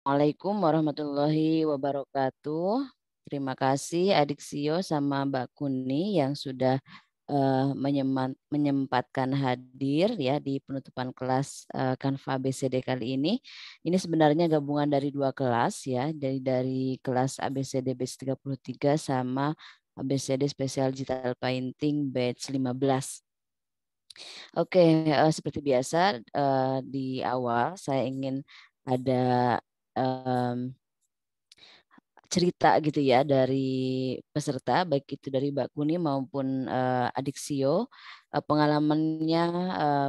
Assalamualaikum warahmatullahi wabarakatuh. Terima kasih Adik Sio sama Mbak Kuni yang sudah menyempatkan hadir ya di penutupan kelas Kanva ABCD kali ini. Ini sebenarnya gabungan dari dua kelas ya, dari kelas ABCD batch 33 sama ABCD Special Digital Painting batch 15. Oke, seperti biasa di awal saya ingin ada cerita gitu ya dari peserta, baik itu dari Mbak Kuni maupun Adik Sio, pengalamannya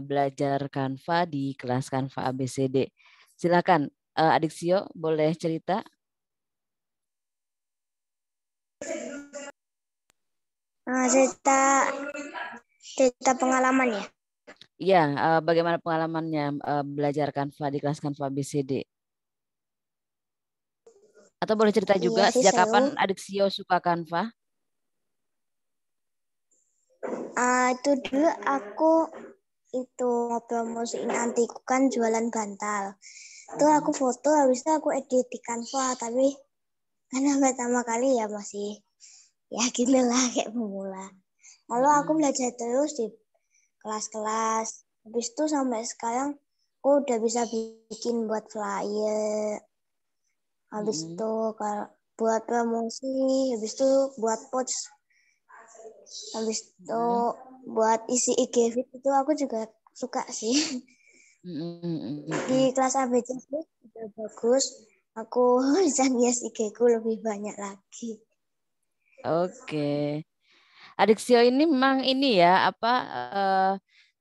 belajar Canva di kelas Canva ABCD. Silakan, Adik Sio boleh cerita? Cerita pengalaman ya. Iya, bagaimana pengalamannya belajar Canva di kelas Canva ABCD? Atau boleh cerita juga Iya sih sejak seru. kapan Adik Sio suka Canva? Itu dulu aku itu promosiin antiku kan jualan bantal. Itu aku foto habis itu aku edit di Canva, tapi karena pertama kali ya masih ya gitu lah kayak pemula. Lalu aku belajar terus di kelas-kelas. Habis itu sampai sekarang aku udah bisa bikin buat flyer. Habis itu kalau buat promosi, habis itu buat post, habis itu buat isi IG feed itu aku juga suka sih. Di kelas ABCD udah bagus, aku bisa ngias IG ku lebih banyak lagi. Oke. Adik Sio ini memang ini ya apa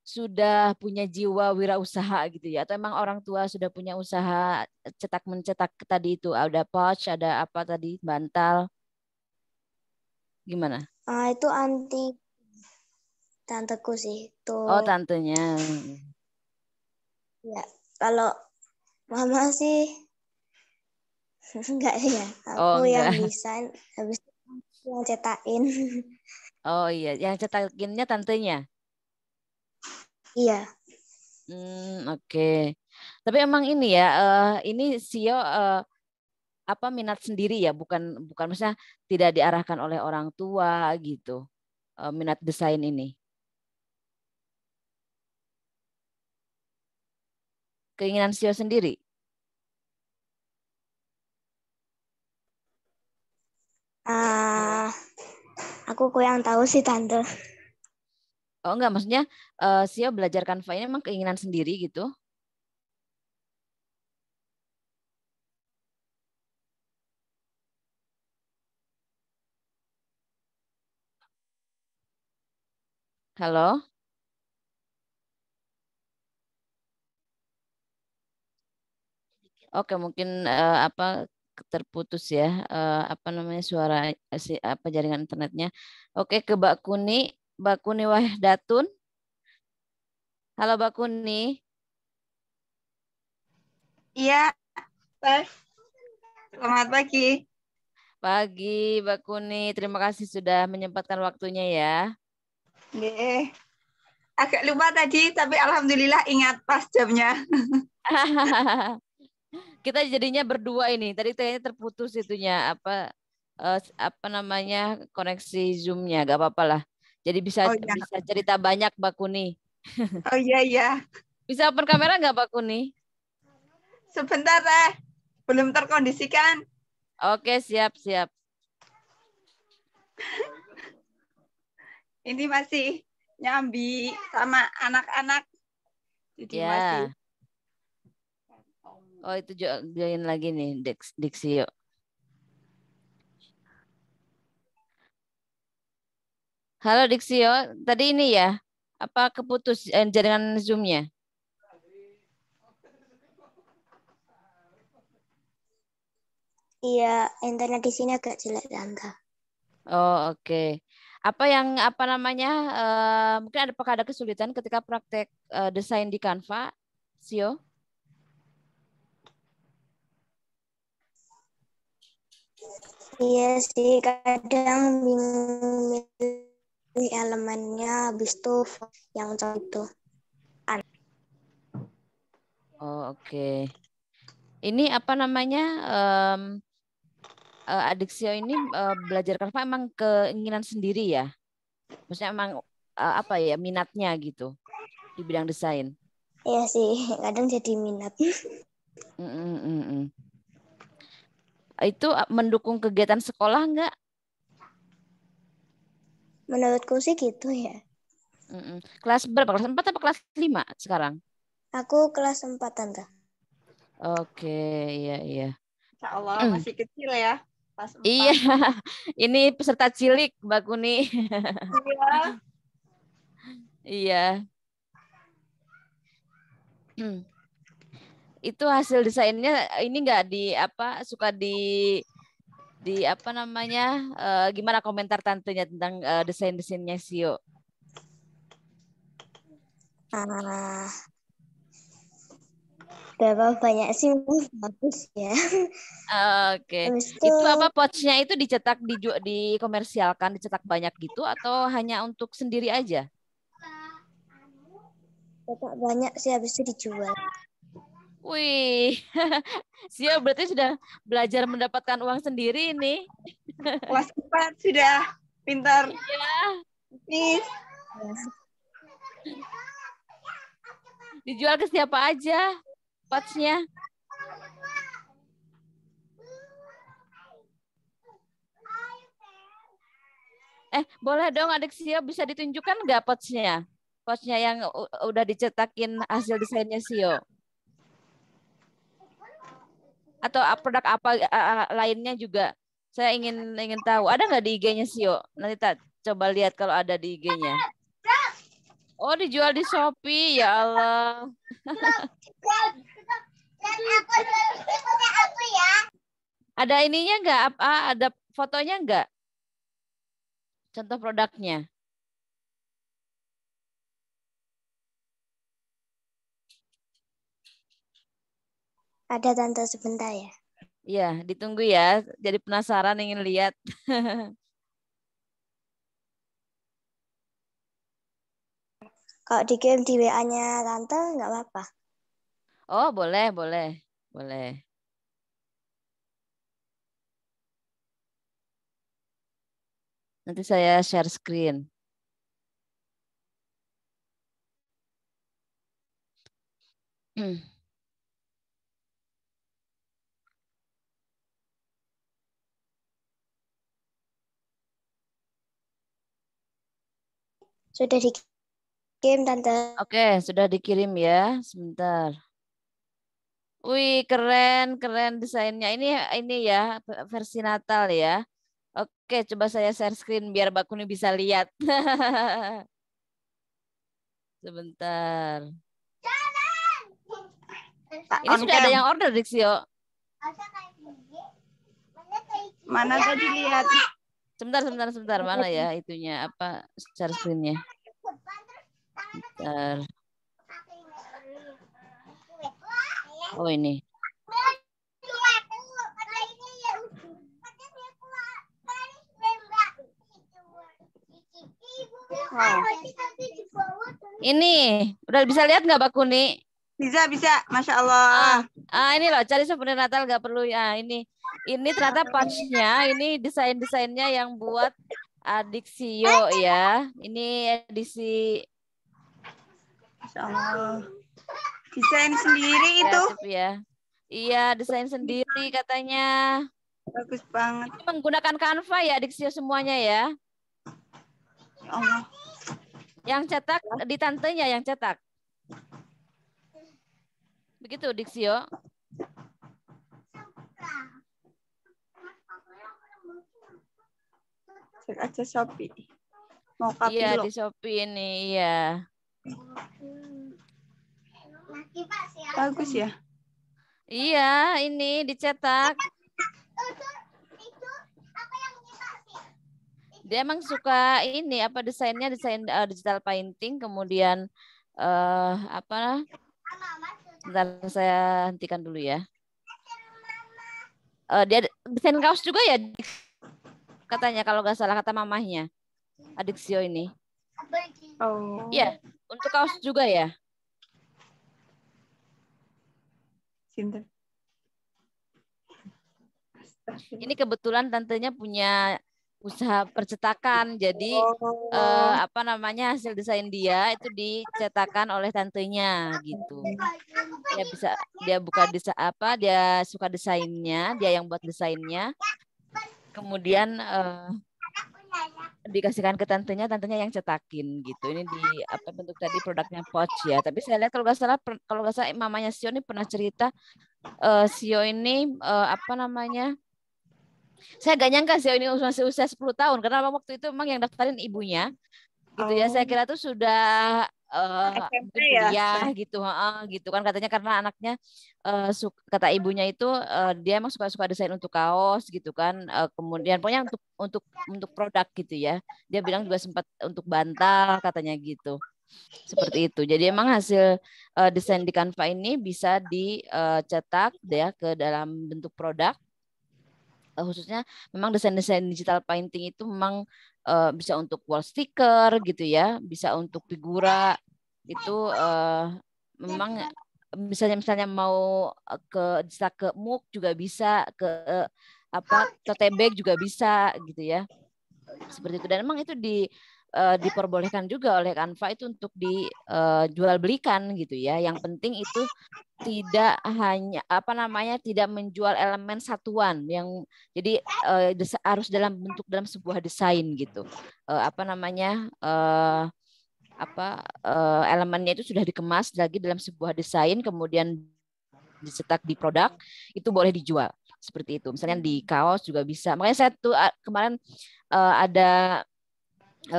sudah punya jiwa wirausaha gitu ya, atau emang orang tua sudah punya usaha cetak mencetak tadi itu ada pouch ada apa tadi bantal gimana? Itu anti tanteku sih Oh tuh. tantenya. Ya kalau mama sih enggak ya, Oh aku yang enggak. desain habis itu aku yang cetakin. Oh iya, yang cetakinnya tantenya. Iya. Oke. Tapi emang ini ya, ini Sio apa minat sendiri ya, bukan bukan misalnya tidak diarahkan oleh orang tua gitu. Minat desain ini. Keinginan Sio sendiri. Ah, aku kurang tahu sih tante. Oh enggak, maksudnya Sio belajar Canva ini memang keinginan sendiri gitu. Halo? Oke, mungkin apa terputus ya, apa namanya suara apa jaringan internetnya. Oke, ke Mbak Kuni Wahdatun. Halo Mbak Kuni. Iya, Pak. Selamat pagi. Pagi Mbak Kuni, terima kasih sudah menyempatkan waktunya ya. Nggih. Agak lupa tadi, tapi alhamdulillah ingat pas jamnya. Kita jadinya berdua ini. Tadi kayaknya terputus itunya apa namanya koneksi Zoom-nya. Gak apa-apa lah. Jadi bisa Oh iya, bisa cerita banyak Mbak Kuni. oh iya iya. Bisa open kamera nggak Mbak Kuni? Sebentar belum terkondisikan. Oke, siap-siap. Ini masih nyambi sama anak-anak, jadi masih. Ya. Oh, itu join lagi nih Dixio. Halo Dixio, tadi ini ya, apa keputus jaringan Zoom-nya? Iya, internet di sini agak jelek tante. Oh, oke. Apa namanya? Mungkin apakah ada kesulitan ketika praktek desain di Canva, Sio? Iya sih, kadang bingung milih elemennya, habis itu yang cocok itu. Oh, oke. Ini apa namanya? Adik Sio ini belajar Canva emang keinginan sendiri ya? Maksudnya emang apa ya minatnya gitu di bidang desain? Iya sih, kadang jadi minat. Mm, mm, mm, mm. Itu mendukung kegiatan sekolah enggak? Menurutku sih gitu ya. Mm, mm. Kelas berapa? Kelas 4 apa kelas 5 sekarang? Aku kelas 4 Tante. Oke, iya iya. Insya Allah masih kecil ya. Pas Iya, 4. ini peserta cilik Mbak Kuni. Iya. Iya. Itu hasil desainnya ini enggak di apa suka di apa namanya gimana komentar tantenya tentang desain-desainnya Sio? Ah, berapa banyak sih bagus ya. Oke, Habis itu itu apa pouchnya itu dicetak dikomersialkan, dicetak banyak gitu atau hanya untuk sendiri aja? dapat banyak sih habis itu dijual. Wih, Sio berarti sudah belajar mendapatkan uang sendiri ini. Kelas 4 sudah pintar. Iya, Nih, dijual ke siapa aja pouchnya? Boleh dong adik Sio bisa ditunjukkan nggak pouchnya? Pouchnya yang udah dicetakin hasil desainnya Sio. Atau produk apa lainnya juga. Saya ingin tahu. Ada nggak di IG-nya Sio? Nanti tak coba lihat kalau ada di IG-nya. Oh, dijual di Shopee. Ya Allah. Ada ininya nggak? Apa? Ada fotonya nggak? Contoh produknya. Ada Tante sebentar ya. Iya, ditunggu ya. Jadi penasaran ingin lihat. Kalau dikirim di WA-nya Tante nggak apa-apa. Oh, boleh, boleh. Boleh. Nanti saya share screen. Sudah dikirim Tante. Oke, sudah dikirim ya. Sebentar. Wih, keren, keren desainnya. Ini ya versi Natal ya. Oke, coba saya share screen biar Mbak Kuni bisa lihat. Sebentar. Ini on sudah ada cam. yang order, Dixio. Mana tadi lihat? Sebentar. Mana ya itunya? Apa share screen-nya? Bentar. Oh, ini. Wow. Ini, udah bisa lihat nggak Mbak Kuni? Bisa. Masya Allah. Ini loh, cari souvenir Natal nggak perlu ya. Ini ternyata pouch-nya, ini desain-desainnya yang buat adik Sio ya. Ini edisi Masya Allah. Desain sendiri itu. kreatif ya. Iya, desain sendiri katanya. Bagus banget. Ini menggunakan Canva ya adik Sio semuanya ya. Ya Allah. Yang cetak di tantenya yang cetak. Begitu Dixio. Cek aja Shopee. Mau copy Iya dulu. di Shopee ini, iya. Bagus ya. Iya, ini dicetak. Dia emang suka ini apa desainnya desain digital painting, kemudian apa? Bentar saya hentikan dulu ya. Dia desain kaos juga ya katanya kalau nggak salah kata mamahnya. Adik Sio ini. Oh. Iya, untuk kaos juga ya. Sinter. Ini kebetulan tantenya punya usaha percetakan, jadi apa namanya, hasil desain dia itu dicetakan oleh tantenya gitu. Dia buka dia suka desainnya, dia yang buat desainnya. Kemudian dikasihkan ke tantenya yang cetakin gitu. Ini bentuk tadi produknya pouch ya. Tapi saya lihat kalau nggak salah mamanya Sio ini pernah cerita, Sio ini apa namanya? Saya gak nyangka Sio ini masih usia 10 tahun karena waktu itu memang yang daftarin ibunya gitu ya. Saya kira tuh sudah SMP mungkin ya. kuliah gitu, gitu kan katanya, karena anaknya kata ibunya itu dia emang suka desain untuk kaos gitu kan, kemudian pokoknya untuk produk gitu ya. Dia bilang juga sempat untuk bantal katanya gitu. Seperti itu. Jadi emang hasil desain di Canva ini bisa dicetak ya ke dalam bentuk produk. Khususnya memang desain-desain digital painting itu memang bisa untuk wall sticker gitu ya, bisa untuk figura itu memang misalnya mau bisa ke mug juga bisa, ke tote bag juga bisa gitu ya, seperti itu. Dan memang itu diperbolehkan juga oleh Canva itu untuk dijual belikan gitu ya. Yang penting itu tidak hanya tidak menjual elemen satuan yang jadi harus dalam sebuah desain gitu. Elemennya itu sudah dikemas lagi dalam sebuah desain, kemudian dicetak di produk, itu boleh dijual seperti itu. Misalnya di kaos juga bisa. Makanya saya tuh kemarin ada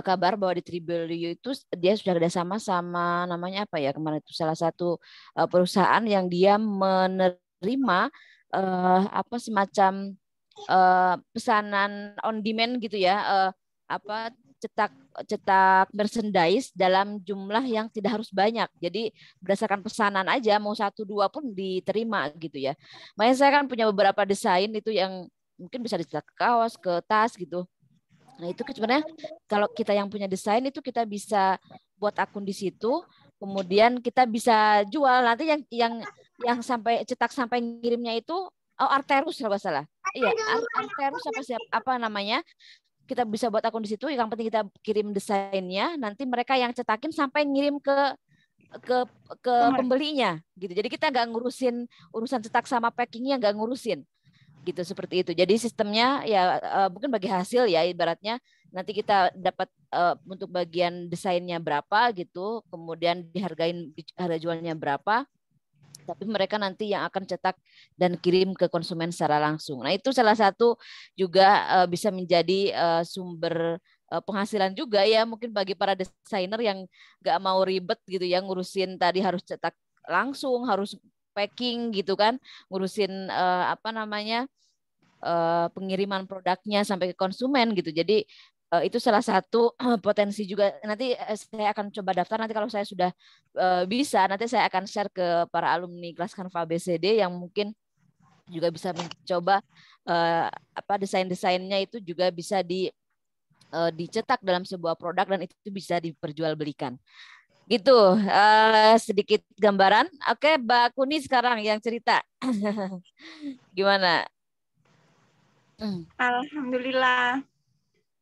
kabar bahwa di Tribelio itu dia sudah kerjasama sama namanya apa ya kemarin itu, salah satu perusahaan yang dia menerima semacam pesanan on demand gitu ya, cetak merchandise dalam jumlah yang tidak harus banyak. Jadi berdasarkan pesanan aja, mau 1-2 pun diterima gitu ya. Makanya saya kan punya beberapa desain itu yang mungkin bisa dicetak ke kaos, ke tas gitu. Nah itu sebenarnya kalau kita yang punya desain itu kita bisa buat akun di situ, kemudian kita bisa jual. Nanti yang sampai cetak sampai ngirimnya itu Arterus kalau nggak salah. Iya, Arterus apa namanya? Kita bisa buat akun di situ. Yang penting kita kirim desainnya, nanti mereka yang cetakin sampai ngirim ke pembelinya gitu. Jadi kita nggak ngurusin urusan cetak sama packingnya, nggak ngurusin gitu, seperti itu. Jadi sistemnya ya mungkin bagi hasil ya, ibaratnya nanti kita dapat untuk bagian desainnya berapa gitu, kemudian dihargain harga jualnya berapa, tapi mereka nanti yang akan cetak dan kirim ke konsumen secara langsung. Nah itu salah satu juga bisa menjadi sumber penghasilan juga ya, mungkin bagi para desainer yang nggak mau ribet gitu ya, ngurusin tadi harus cetak langsung, harus packing gitu kan, ngurusin pengiriman produknya sampai ke konsumen gitu. Jadi itu salah satu potensi juga. Nanti saya akan coba daftar, nanti kalau saya sudah bisa, nanti saya akan share ke para alumni kelas Canva ABCD yang mungkin juga bisa mencoba desain-desainnya itu juga bisa dicetak dalam sebuah produk dan itu bisa diperjualbelikan. Gitu, sedikit gambaran. Oke, Mbak Kuni sekarang yang cerita. Gimana? Alhamdulillah.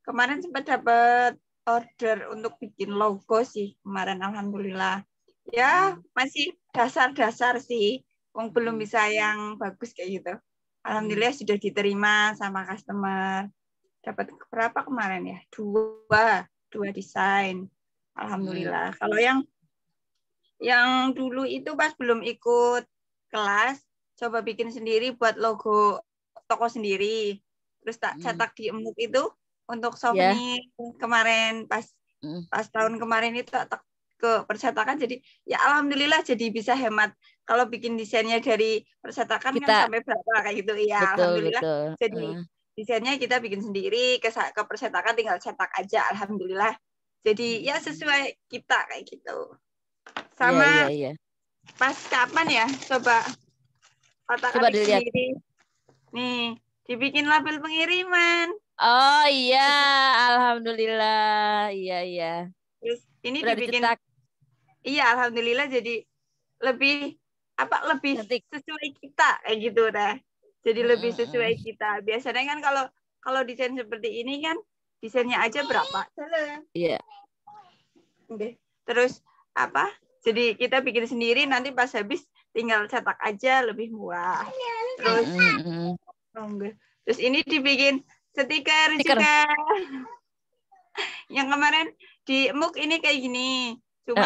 Kemarin sempat dapat order untuk bikin logo sih kemarin, alhamdulillah. Ya, masih dasar-dasar sih. Wong belum bisa yang bagus kayak gitu. Alhamdulillah sudah diterima sama customer. Dapat berapa kemarin ya? Dua desain. Alhamdulillah. Kalau yang dulu itu pas belum ikut kelas, coba bikin sendiri buat logo toko sendiri. Terus tak cetak di emuk itu untuk souvenir kemarin pas tahun kemarin itu tak ke percetakan, jadi ya alhamdulillah jadi bisa hemat. Kalau bikin desainnya dari percetakan kan sampai berapa kayak gitu ya, alhamdulillah. Jadi desainnya kita bikin sendiri, ke percetakan tinggal cetak aja, alhamdulillah. Jadi ya sesuai kita kayak gitu. Sama pas kapan ya, coba otak-atik sendiri. Nih, dibikin label pengiriman. Oh iya, alhamdulillah. Iya. Terus ini udah dibikin dicetak. Iya, alhamdulillah jadi lebih cantik. sesuai kita kayak gitu dah. jadi lebih sesuai kita. Biasanya kan kalau desain seperti ini kan desainnya aja berapa? Iya. Oke. Terus apa? Jadi kita bikin sendiri, nanti pas habis tinggal cetak aja, lebih murah. Terus terus ini dibikin stiker juga. Yang kemarin di MOOC ini kayak gini. Cuma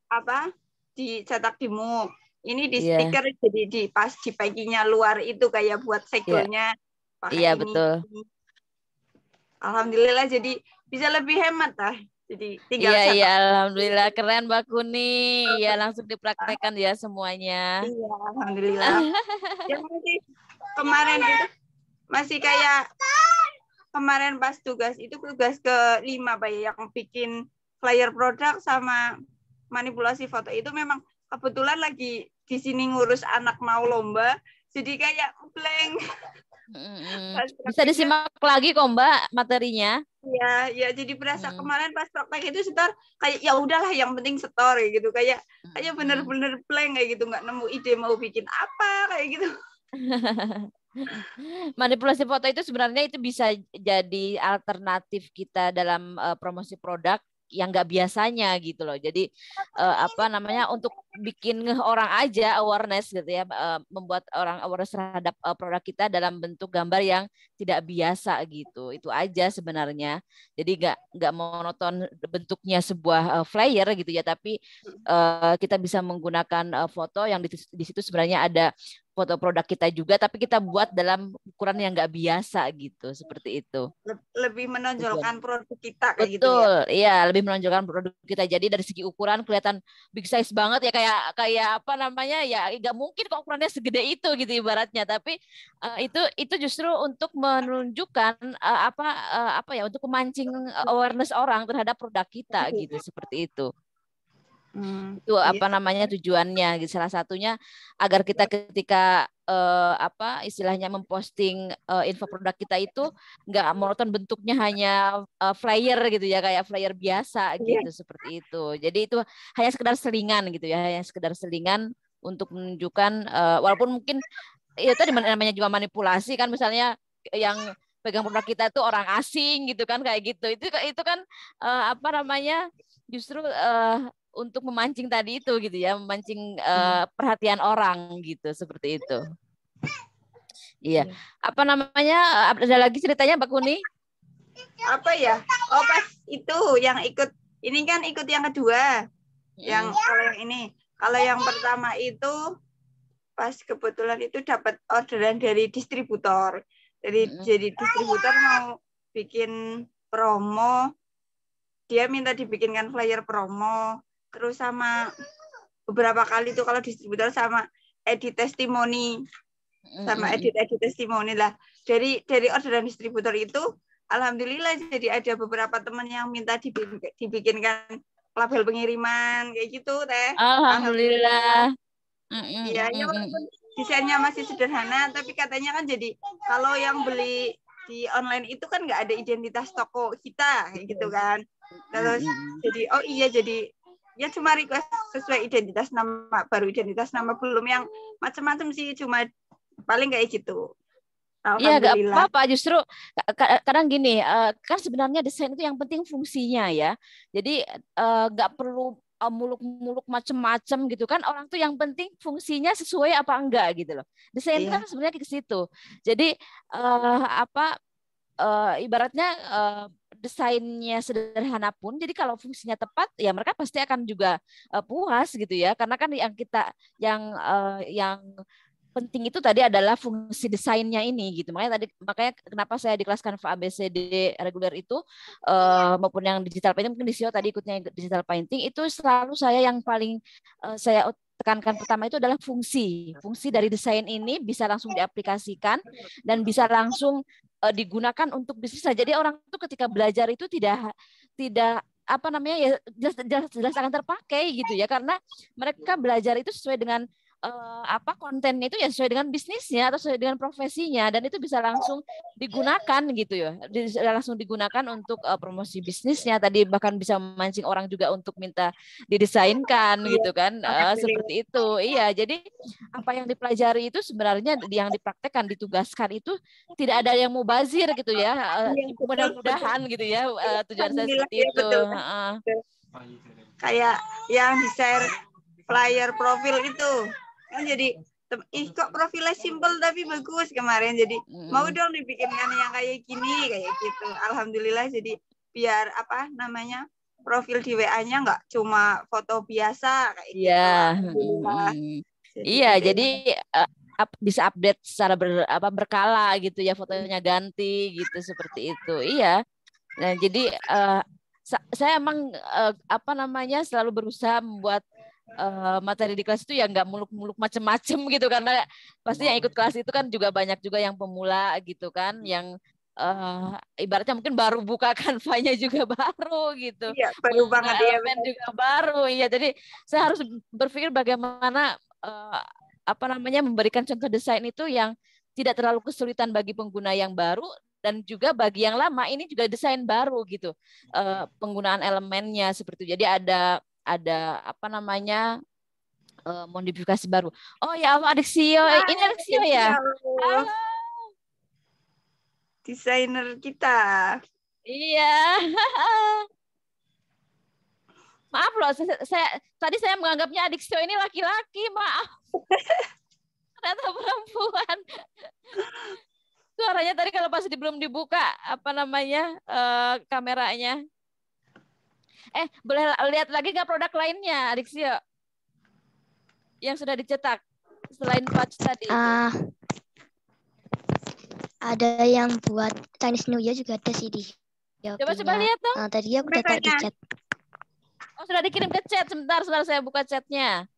apa? Dicetak di MOOC. Ini di stiker jadi di pas di packingnya luar itu kayak buat segelnya pakai ini. Betul. Alhamdulillah jadi bisa lebih hemat lah. Jadi tinggal cetak. Iya, alhamdulillah keren Mbak Kuni. Ya langsung dipraktekkan ya semuanya. Iya, alhamdulillah. Yang masih kemarin itu masih kayak kemarin pas tugas ke-5 Pak ya, yang bikin flyer produk sama manipulasi foto itu memang kebetulan lagi di sini ngurus anak mau lomba, jadi kayak blank. Bisa disimak lagi kok Mbak materinya. Ya jadi berasa kemarin pas praktek itu setor kayak ya udahlah yang penting setor gitu, kayak bener-bener blank kayak gitu, nggak nemu ide mau bikin apa kayak gitu. Manipulasi foto itu sebenarnya itu bisa jadi alternatif kita dalam promosi produk yang nggak biasanya gitu loh. Jadi untuk bikin orang aja awareness gitu ya, membuat orang awareness terhadap produk kita dalam bentuk gambar yang tidak biasa gitu. Itu aja sebenarnya. Jadi nggak monoton bentuknya sebuah flyer gitu ya, tapi kita bisa menggunakan foto yang di situ sebenarnya ada foto produk kita juga, tapi kita buat dalam ukuran yang nggak biasa gitu, seperti itu. Lebih menonjolkan produk kita kayak Betul, gitu ya. Iya, lebih menonjolkan produk kita. Jadi dari segi ukuran kelihatan big size banget ya, kayak apa namanya ya, nggak mungkin kok ukurannya segede itu gitu ibaratnya. Tapi itu justru untuk menunjukkan untuk memancing awareness orang terhadap produk kita gitu, seperti itu. Itu tujuannya gitu. Salah satunya agar kita ketika istilahnya memposting info produk kita itu nggak monoton bentuknya hanya flyer gitu ya, kayak flyer biasa gitu, seperti itu. Jadi itu hanya sekedar selingan gitu ya, hanya sekedar selingan untuk menunjukkan walaupun mungkin itu tadi namanya juga manipulasi kan, misalnya yang pegang produk kita itu orang asing gitu kan, kayak gitu. Itu kan justru untuk memancing tadi itu gitu ya, memancing perhatian orang gitu, seperti itu. Iya. Ada lagi ceritanya Mbak Kuni? Apa ya? Oh pas itu yang ikut ini kan ikut yang kedua. Yang kalau yang ini, kalau yang pertama itu pas kebetulan itu dapat orderan dari distributor. Jadi distributor mau bikin promo, dia minta dibikinkan flyer promo. Terus sama beberapa kali tuh kalau distributor sama edit testimoni lah dari orderan distributor itu, alhamdulillah jadi ada beberapa teman yang minta dibikinkan label pengiriman kayak gitu teh. Alhamdulillah. Iya, walaupun desainnya masih sederhana, tapi katanya kan jadi kalau yang beli di online itu kan nggak ada identitas toko kita kayak gitu kan. Terus jadi ya cuma request sesuai identitas nama, baru identitas nama, belum yang macam-macam sih, cuma paling kayak gitu. Iya, nggak apa-apa. Justru kadang gini, kan sebenarnya desain itu yang penting fungsinya ya. Jadi nggak perlu muluk-muluk macem-macem gitu kan. Orang tuh yang penting fungsinya sesuai apa enggak gitu loh. Desain itu kan sebenarnya ke situ. Jadi ibaratnya desainnya sederhana pun, jadi kalau fungsinya tepat ya mereka pasti akan juga puas gitu ya, karena kan yang penting itu tadi adalah fungsi desainnya ini gitu. Makanya kenapa saya di kelas Canva ABCD reguler itu maupun yang digital painting, mungkin di SEO tadi ikutnya digital painting, itu selalu saya yang paling saya tekankan pertama itu adalah fungsi dari desain ini bisa langsung diaplikasikan dan bisa langsung digunakan untuk bisnis. Jadi orang itu ketika belajar itu tidak jelas akan terpakai gitu ya, karena mereka belajar itu sesuai dengan apa kontennya itu ya sesuai dengan bisnisnya atau sesuai dengan profesinya, dan itu bisa langsung digunakan gitu ya, langsung digunakan untuk promosi bisnisnya tadi, bahkan bisa memancing orang juga untuk minta didesainkan Iya, gitu kan, alhamdulillah. seperti itu. Iya, jadi apa yang dipelajari itu sebenarnya yang dipraktekkan, ditugaskan itu tidak ada yang mubazir gitu ya. Iya, betul, betul. Mudah-mudahan gitu ya, tujuan saya Alhamdulillah, seperti ya itu. betul. Betul. Kayak yang di-share flyer profil itu kan jadi kok profilnya simple tapi bagus kemarin, jadi mau dong dibikinkan yang kayak gini kayak gitu. Alhamdulillah, jadi biar apa namanya profil di WA-nya nggak cuma foto biasa kayak Iya. gitu. Alhamdulillah. Iya, jadi bisa update secara berkala gitu ya, fotonya ganti gitu, seperti itu. Iya. Nah, jadi saya emang apa namanya selalu berusaha membuat materi di kelas itu ya nggak muluk-muluk macem-macem gitu, karena pasti yang ikut kelas itu kan juga banyak juga yang pemula gitu kan, yang ibaratnya mungkin baru buka Canva-nya juga baru gitu, Iya, baru membuka banget ya. elemen juga baru ya. Jadi saya harus berpikir bagaimana apa namanya memberikan contoh desain itu yang tidak terlalu kesulitan bagi pengguna yang baru, dan juga bagi yang lama ini juga desain baru gitu, penggunaan elemennya seperti itu. Jadi ada apa namanya modifikasi baru. Oh ya Allah, Adixio, ini Adixio ya. Halo. Desainer kita. Iya. Maaf loh, tadi saya menganggapnya Adixio ini laki-laki, maaf. Ternyata perempuan. Suaranya tadi kalau pas belum dibuka apa namanya kameranya. Boleh lihat lagi nggak produk lainnya, Adixio? Yang sudah dicetak selain patch tadi itu. Ada yang buat Chinese New Year juga ada sih di Coba lihat dong. Tadi aku udah taruh di chat. Oh, sudah dikirim ke chat. Sebentar saya buka chatnya.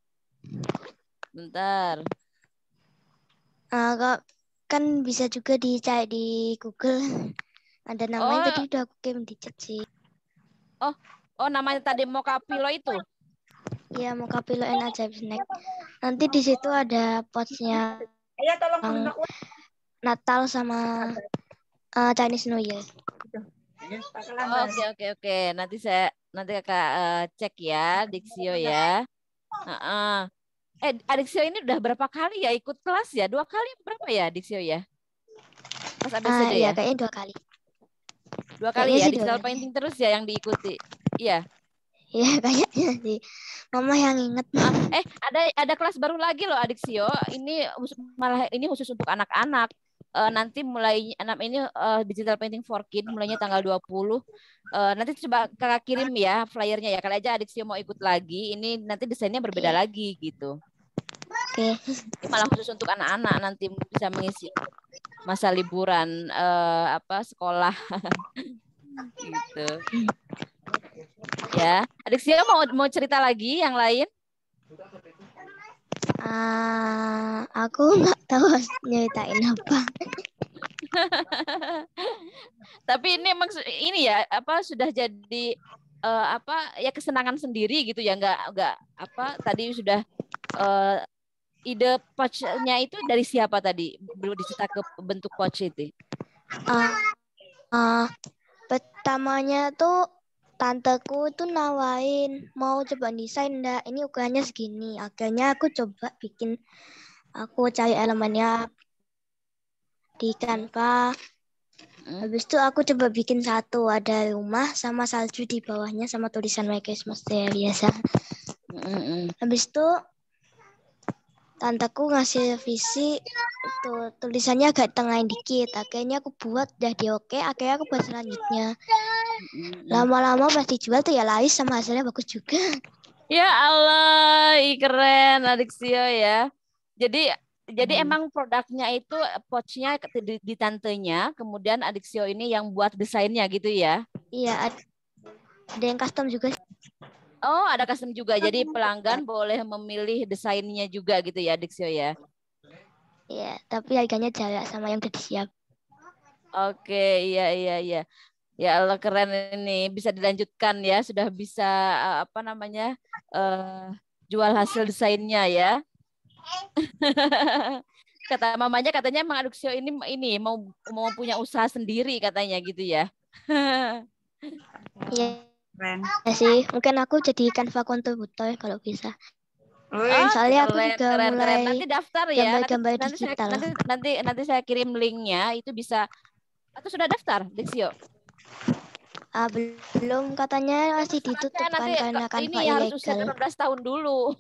Bentar. Kan bisa juga dicari di Google. Ada namanya tadi udah aku kirim di chat sih. Oh, namanya tadi Mokapilo itu. Iya, Mokapilo and Ajaib Snack. Nanti di situ ada potsnya. Iya, tolong Natal sama Chinese New Year. Oke. Nanti kakak cek ya, Adixio ya. Adixio ini udah berapa kali ya ikut kelas ya? 2 kali berapa ya, Adixio ya? Pas ABCD ya? Iya, kayaknya 2 kali. 2 kali ya, digital painting terus ya yang diikuti. Iya. Iya, kayaknya sih. Mama yang inget. Ada kelas baru lagi loh, Adixio. Ini khusus untuk anak-anak. Nanti mulai ini digital painting for kid mulainya tanggal 20. Nanti coba kakak kirim ya flyernya ya. Kali aja Adixio mau ikut lagi. Ini nanti desainnya berbeda lagi gitu. Oke. Ini malah khusus untuk anak-anak, nanti bisa mengisi masa liburan sekolah gitu. Ya, Adixio mau cerita lagi yang lain? Aku nggak tahu nyeritain apa. Tapi ini emang ini ya sudah jadi ya kesenangan sendiri gitu ya, nggak tadi sudah ide pouch-nya itu dari siapa tadi belum dicetak ke bentuk pouch itu? Pertamanya tuh tanteku tuh nawain mau coba desain enggak, ini ukurannya segini. Akhirnya aku coba bikin, aku cari elemennya di Canva. Habis itu aku coba bikin satu, ada rumah sama salju di bawahnya sama tulisan Merry Christmas ya biasa. Habis itu tanteku ngasih visi, tulisannya agak tengahin dikit. Akhirnya aku buat jadi oke. Akhirnya aku buat selanjutnya. Lama-lama pas dijual tuh ya laris sama hasilnya bagus juga. Ya Allah, keren Adixio ya. Jadi emang produknya itu pouch-nya di tantenya, kemudian Adixio ini yang buat desainnya gitu ya? Iya, ada yang custom juga. Oh, ada custom juga. Jadi pelanggan boleh memilih desainnya juga gitu ya, Adixio ya? Iya, tapi harganya jarak sama yang udah disiap. Oke, iya. Ya Allah, keren ini, bisa dilanjutkan ya, sudah bisa jual hasil desainnya ya. Kata mamanya katanya emang Aduksio ini mau punya usaha sendiri katanya gitu ya. Iya Keren. sih, mungkin aku jadi Canva kontributor kalau bisa. Wih, Soalnya aku Keren, juga keren, keren. mulai Nanti daftar ya. gambar-gambar digital. Nanti saya kirim linknya. Itu bisa. Atau sudah daftar, Dixio? Belum, katanya masih ditutup Nanti kan karena Canva ini harus usia ilegal. 18 tahun dulu.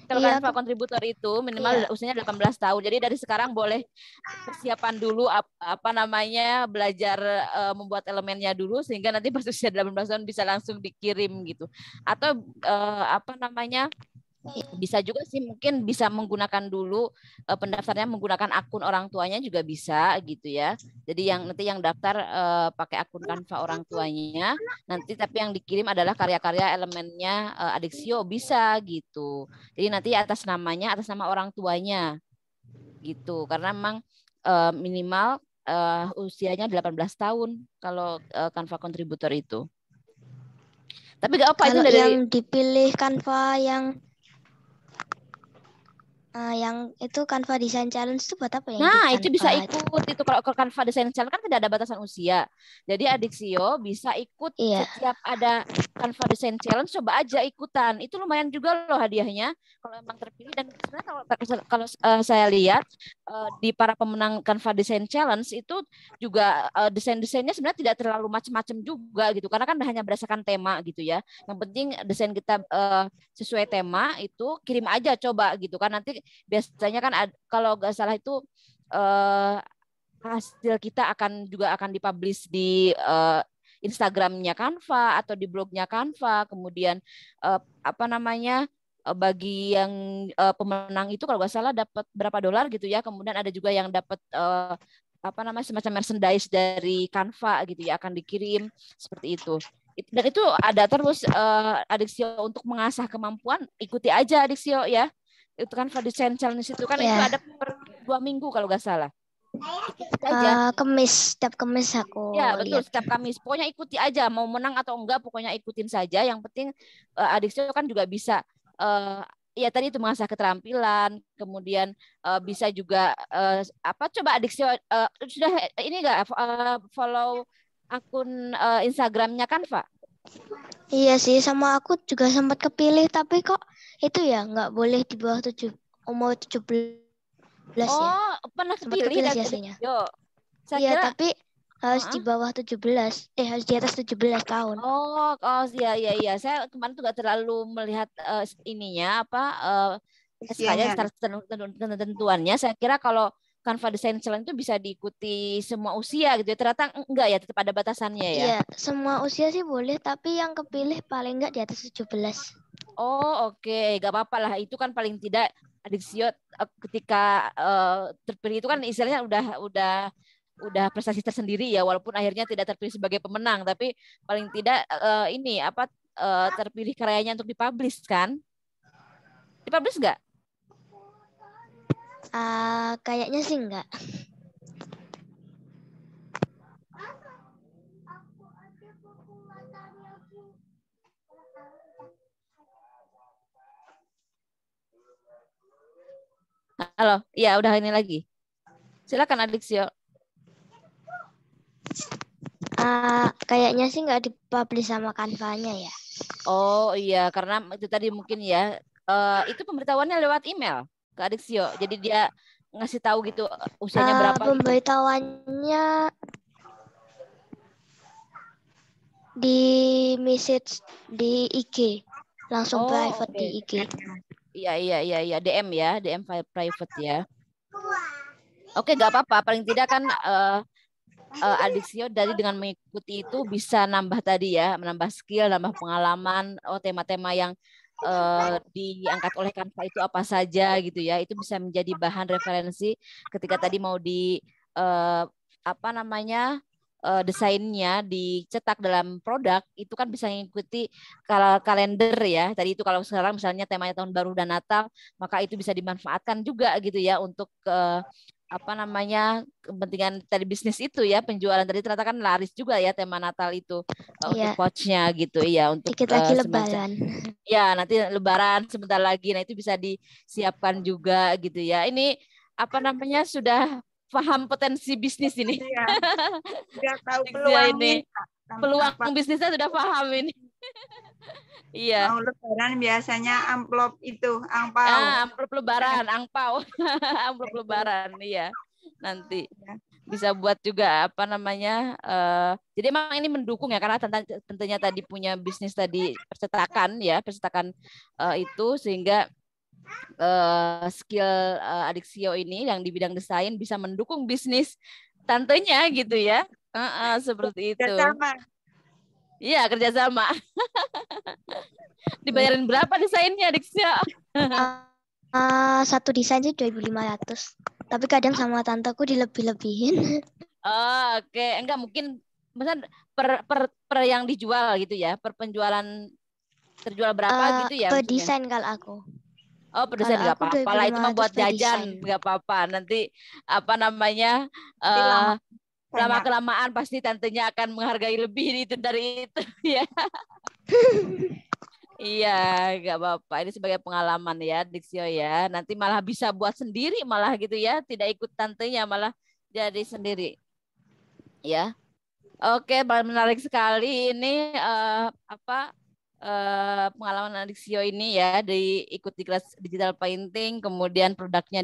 Kalau Iya, Canva kontributor itu minimal usianya 18 tahun. Jadi dari sekarang boleh persiapan dulu apa namanya belajar membuat elemennya dulu sehingga nanti pas usia 18 tahun bisa langsung dikirim gitu. Atau apa namanya bisa juga sih mungkin bisa menggunakan dulu pendaftarnya menggunakan akun orang tuanya juga bisa gitu ya. Jadi nanti yang daftar pakai akun Canva orang tuanya, nanti tapi yang dikirim adalah karya-karya elemennya Adixio bisa gitu. Jadi nanti atas nama orang tuanya gitu. Karena memang minimal usianya 18 tahun kalau Canva kontributor itu. Tapi gak apa itu kalau dari yang dipilih Canva yang itu Canva Design Challenge itu buat apa ya? Nah, itu bisa ikut itu kalau ke Canva Design Challenge kan tidak ada batasan usia. Jadi Adixio bisa ikut setiap ada Canva Design Challenge, coba aja ikutan. Itu lumayan juga loh hadiahnya kalau emang terpilih. Dan sebenarnya kalau saya lihat di para pemenang Canva Design Challenge itu juga desain-desainnya sebenarnya tidak terlalu macam-macam juga gitu. Karena kan hanya berdasarkan tema gitu ya. Yang penting desain kita sesuai tema itu kirim aja coba gitu kan. Nanti biasanya kan kalau nggak salah itu hasil kita juga akan dipublish di Instagramnya Canva atau di blognya Canva. Kemudian apa namanya bagi yang pemenang itu kalau nggak salah dapat berapa dolar gitu ya. Kemudian ada juga yang dapat apa namanya semacam merchandise dari Canva gitu ya akan dikirim seperti itu. Dan itu ada terus Adixio untuk mengasah kemampuan, ikuti aja Adixio ya. Itu kan Design Challenge itu kan itu ada per 2 minggu kalau nggak salah. Ikuti aja. Setiap Kamis aku Ya betul, lihat. setiap Kamis. Pokoknya ikuti aja, mau menang atau enggak, pokoknya ikutin saja. Yang penting Adixio kan juga bisa ya tadi itu mengasah keterampilan, kemudian bisa juga apa coba Adixio sudah ini enggak follow akun Instagramnya Canva? Iya sih, sama aku juga sempat kepilih, tapi kok itu ya nggak boleh di bawah umur 17 ya. Oh, pernah kepilih sih aslinya. Iya, tapi harus di bawah 17, harus di atas 17 tahun. Oh, iya. Saya kemarin tuh gak terlalu melihat ininya apa SK-nya ketentuannya. Saya kira kalau Canva Design Challenge itu bisa diikuti semua usia gitu ya. Ternyata enggak ya, tetap ada batasannya ya. Iya, semua usia sih boleh, tapi yang kepilih paling enggak di atas 17. Oh, oke. Gak apa-apa lah. Itu kan paling tidak Adixio ketika terpilih itu kan istilahnya udah prestasi tersendiri ya, walaupun akhirnya tidak terpilih sebagai pemenang, tapi paling tidak ini apa terpilih karyanya untuk dipublish kan? Dipublish nggak? Kayaknya sih enggak. Halo, ya udah ini lagi. Silakan Adixio. Kayaknya sih nggak dipublish sama Canva-nya ya. Oh iya, karena itu tadi mungkin ya itu pemberitahuannya lewat email ke Adixio. Jadi dia ngasih tahu gitu usianya berapa. Pemberitahuannya di message di IG, langsung private di IG. Iya, DM ya, DM private ya. Oke, nggak apa-apa. Paling tidak kan Adixio dari dengan mengikuti itu bisa nambah tadi ya, menambah skill, nambah pengalaman, tema-tema yang diangkat oleh Canva itu apa saja gitu ya. Itu bisa menjadi bahan referensi ketika tadi mau di apa namanya desainnya dicetak dalam produk itu kan bisa mengikuti kalender ya. Tadi itu kalau sekarang misalnya temanya tahun baru dan Natal, maka itu bisa dimanfaatkan juga gitu ya untuk apa namanya kepentingan tadi bisnis itu ya, penjualan tadi ternyata kan laris juga ya tema Natal itu untuk pouchnya gitu ya, untuk dikit lagi semacam Lebaran. ya nanti Lebaran sebentar lagi, nah itu bisa disiapkan juga gitu ya. Ini apa namanya sudah paham potensi bisnis ini. Iya. Sudah tahu Dixia peluangnya. ini peluang bisnisnya sudah paham ini. Iya. Mau Lebaran biasanya amplop itu angpau. Amplop Lebaran, angpau, amplop Lebaran, iya. Nanti bisa buat juga apa namanya. Jadi emang ini mendukung ya, karena tentunya tadi punya bisnis tadi percetakan ya, percetakan itu sehingga skill adik Sio ini yang di bidang desain bisa mendukung bisnis tantenya gitu ya. Seperti itu. Iya, kerjasama. Dibayarin berapa desainnya, Dixia? Satu desain sih 2.500. Tapi kadang sama tanteku dilebih-lebihin. Oh, oke. Enggak, mungkin misalnya per yang dijual gitu ya, per penjualan terjual berapa gitu ya? Per desain kalau aku. Oh, per desain nggak apa-apa lah, itu mah buat jajan, nggak apa-apa. Nanti apa namanya? Lama-kelamaan pasti tantenya akan menghargai lebih itu dari itu ya. Iya, nggak apa-apa. Ini sebagai pengalaman ya, Dixio ya. Nanti malah bisa buat sendiri malah gitu ya, tidak ikut tantenya malah jadi sendiri. Ya. Oke, menarik sekali ini pengalaman Dixio ini ya, ikut di kelas digital painting, kemudian produknya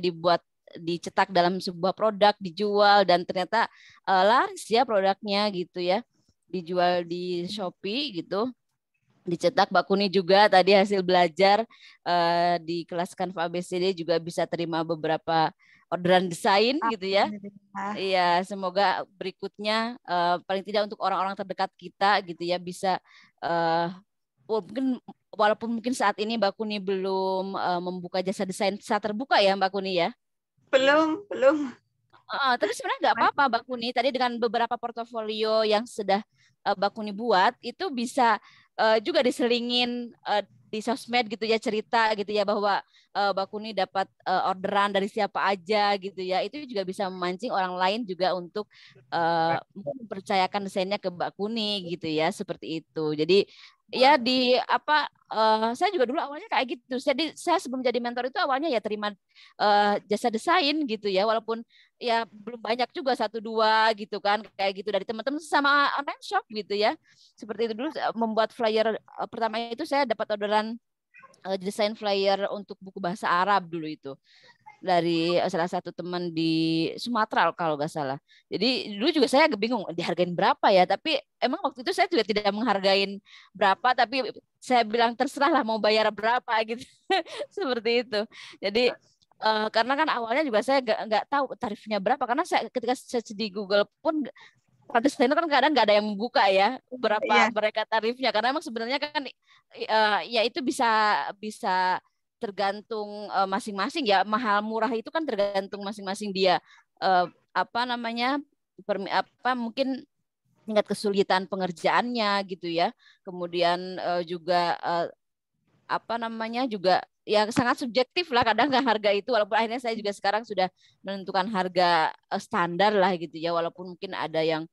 dicetak dalam sebuah produk, dijual dan ternyata laris ya produknya gitu ya, dijual di Shopee gitu, dicetak. Mbak Kuni juga tadi hasil belajar di kelas Canva ABCD juga bisa terima beberapa orderan desain gitu ya. Iya, semoga berikutnya paling tidak untuk orang-orang terdekat kita gitu ya bisa walaupun mungkin saat ini Mbak Kuni belum membuka jasa desain secara terbuka ya Mbak Kuni ya. Belum. Tapi sebenarnya nggak apa-apa Mbak Kuni. Tadi dengan beberapa portofolio yang sudah Mbak Kuni buat itu bisa juga diselingin di sosmed gitu ya, cerita gitu ya bahwa Mbak Kuni dapat orderan dari siapa aja gitu ya. Itu juga bisa memancing orang lain juga untuk mempercayakan desainnya ke Mbak Kuni gitu ya, seperti itu. Jadi ya saya juga dulu awalnya kayak gitu. Jadi saya sebelum jadi mentor itu awalnya ya terima jasa desain gitu ya, walaupun ya belum banyak juga 1-2 gitu kan, kayak gitu dari teman-teman sama online shop gitu ya. Seperti itu dulu membuat flyer pertama itu saya dapat orderan desain flyer untuk buku bahasa Arab dulu itu dari salah satu teman di Sumatera kalau nggak salah. Jadi dulu juga saya agak bingung dihargain berapa ya, tapi emang waktu itu saya juga tidak menghargain berapa, tapi saya bilang terserah lah mau bayar berapa gitu. Seperti itu. Jadi karena kan awalnya juga saya nggak tahu tarifnya berapa, karena saya ketika search di Google pun desainer kan kadang nggak ada yang membuka ya berapa mereka tarifnya, karena emang sebenarnya kan ya itu bisa tergantung masing-masing ya, mahal murah itu kan tergantung masing-masing dia mungkin tingkat kesulitan pengerjaannya gitu ya, kemudian juga juga ya sangat subjektif lah kadang nggak harga itu, walaupun akhirnya saya juga sekarang sudah menentukan harga standar lah gitu ya, walaupun mungkin ada yang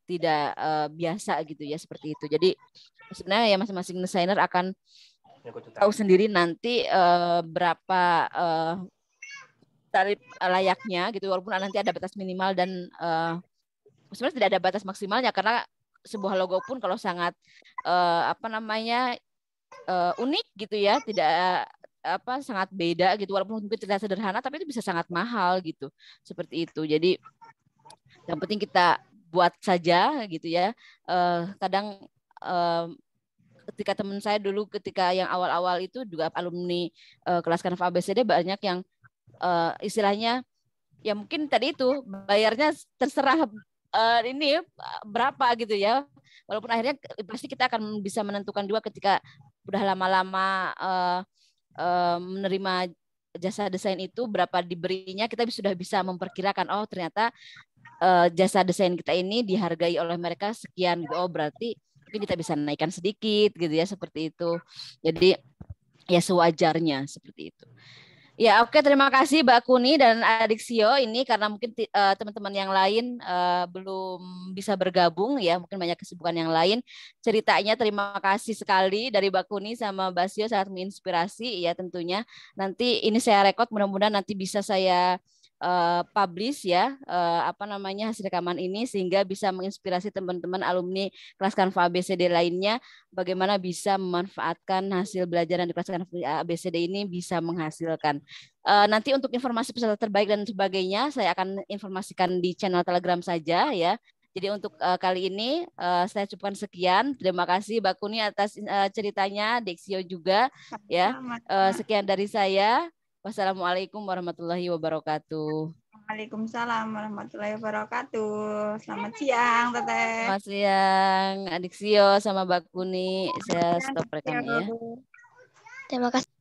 tidak biasa gitu ya, seperti itu. Jadi sebenarnya ya masing-masing desainer akan tahu sendiri nanti berapa tarif layaknya gitu, walaupun nanti ada batas minimal dan sebenarnya tidak ada batas maksimalnya, karena sebuah logo pun kalau sangat unik gitu ya, tidak sangat beda gitu, walaupun mungkin tidak sederhana tapi itu bisa sangat mahal gitu, seperti itu. Jadi yang penting kita buat saja gitu ya. Kadang ketika teman saya dulu ketika yang awal-awal itu juga alumni kelas Canva ABCD banyak yang istilahnya ya mungkin tadi itu bayarnya terserah ini berapa gitu ya, walaupun akhirnya pasti kita akan bisa menentukan juga ketika udah lama-lama menerima jasa desain itu berapa diberinya, kita sudah bisa memperkirakan oh ternyata jasa desain kita ini dihargai oleh mereka sekian gitu. Oh berarti mungkin kita bisa naikkan sedikit gitu ya, seperti itu. Jadi ya sewajarnya seperti itu. Ya, oke, terima kasih Mbak Kuni dan Adik Sio ini karena mungkin teman-teman yang lain belum bisa bergabung ya, mungkin banyak kesibukan yang lain. Ceritanya terima kasih sekali dari Mbak Kuni sama Mbak Sio, sangat menginspirasi ya tentunya. Nanti ini saya rekod, mudah-mudahan nanti bisa saya publish ya apa namanya hasil rekaman ini sehingga bisa menginspirasi teman-teman alumni kelas Kanva ABCD lainnya bagaimana bisa memanfaatkan hasil belajaran di kelas Kanva ABCD ini bisa menghasilkan. Nanti untuk informasi peserta terbaik dan sebagainya, saya akan informasikan di channel Telegram saja ya. Jadi untuk kali ini saya cukupkan sekian. Terima kasih Mbak Kuni atas ceritanya, Dexio juga ya. Sekian dari saya. Wassalamualaikum warahmatullahi wabarakatuh. Waalaikumsalam warahmatullahi wabarakatuh. Selamat siang, Teteh. Selamat siang, Adik Sio sama Mbak Kuni. Saya stop rekamnya ya. Terima kasih.